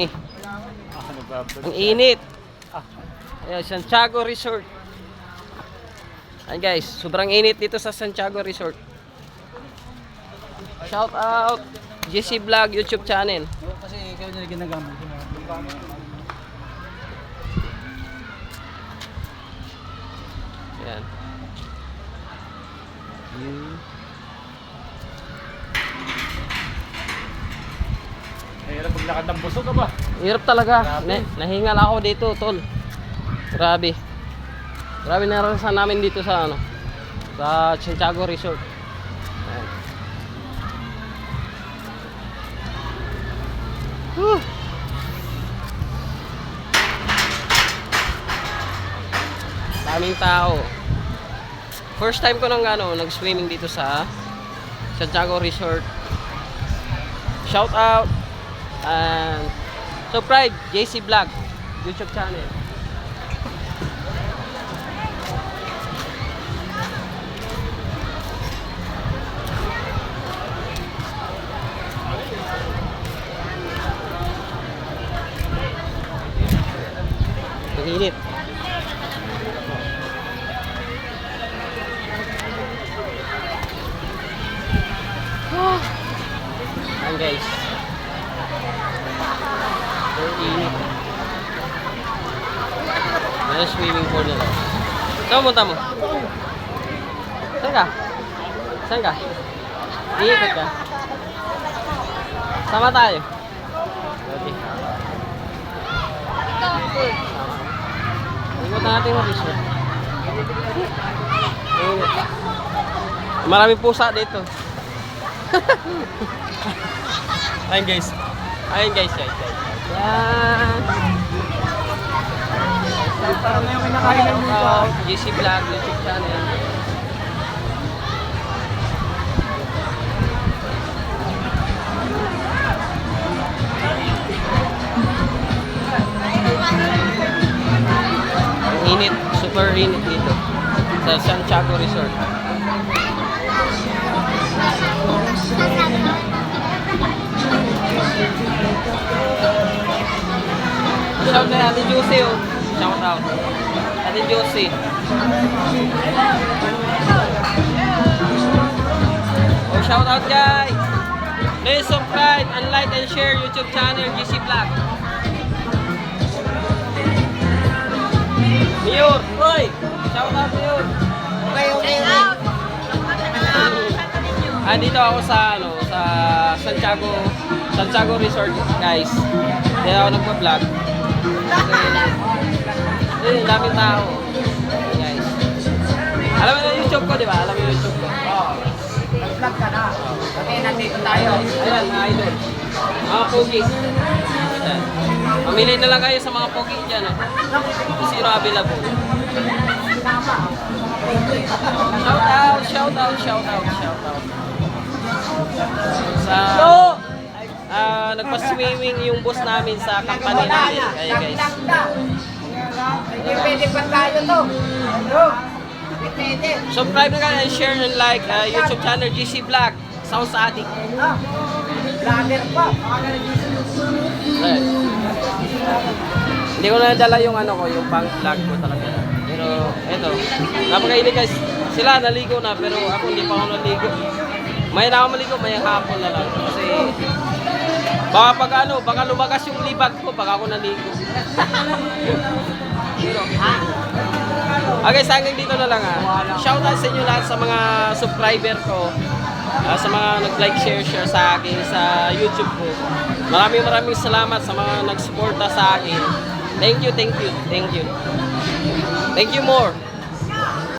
Ang init. Ayan, Santiago Resort. Ayan guys, sobrang init dito sa Santiago Resort. Shout out JC Vlog YouTube channel. Kasi ikaw niya ginagamit. Ayan. Hirap maglakad ng busog ka ba? Hirap talaga. Nahingal ako dito, tol. Grabe. Grabe naranasan namin dito sa sa Santiago Resort. Ayan. Whew. Daming tao. First time ko nang nag-swimming dito sa Santiago Resort. Shout out and subscribe JC Vlog YouTube channel. Ang init. Ayan guys. Ang init. Ayan swimming pool nila. Saan punta mo? Saan ka? Saan ka? Iikot ka? Sama tayo. Okay. Ikot natin yung resort. Maraming pusa dito. Ayun guys. Ayun guys. Yan. Parang na yung kinakain ng dito. JC Vlog YouTube channel. Ang init, super init dito sa Santiago Resort. Shout out Ate Josie oh. Shout out Ate Josie. Oh, shout out guys. Please subscribe and like and share YouTube channel JC Vlog. Mayor, oy. Shout out Mayor. Okay. Andito ako sa sa Santiago Resort guys. Kaya ako nagpa-vlog. Kasi daming tao. Guys. Alam mo na YouTube ko, di ba? Alam mo yung YouTube ko. Oo. Nag-vlog ka na. Okay, nandito tayo. Ayan, mga idol. Mga pogi. Ayan. Mamili na lang kayo sa mga pogi dyan. Kung sino available. Shout out. Nagpa-swimming yung boss namin sa company namin. Kaya guys. Hindi pwede pa tayo to. Subscribe na kayo and share and like YouTube channel JC Vlog. Sounds Addict. Vlogger pa. Right. Hindi ko na nadala yung yung pang vlog ko talaga. Pero eto, napakainit guys. Sila naligo na pero ako hindi pa ako naligo. May na ako maligo, may hapon na lang. Kasi baka lumagas yung libag ko pag ako naligo. Okay, sa hanggang dito na lang Shout out sa inyo lahat sa mga subscriber ko. Sa mga nag-like, share sa akin sa YouTube ko. Maraming salamat sa mga nagsuporta sa akin. Thank you more.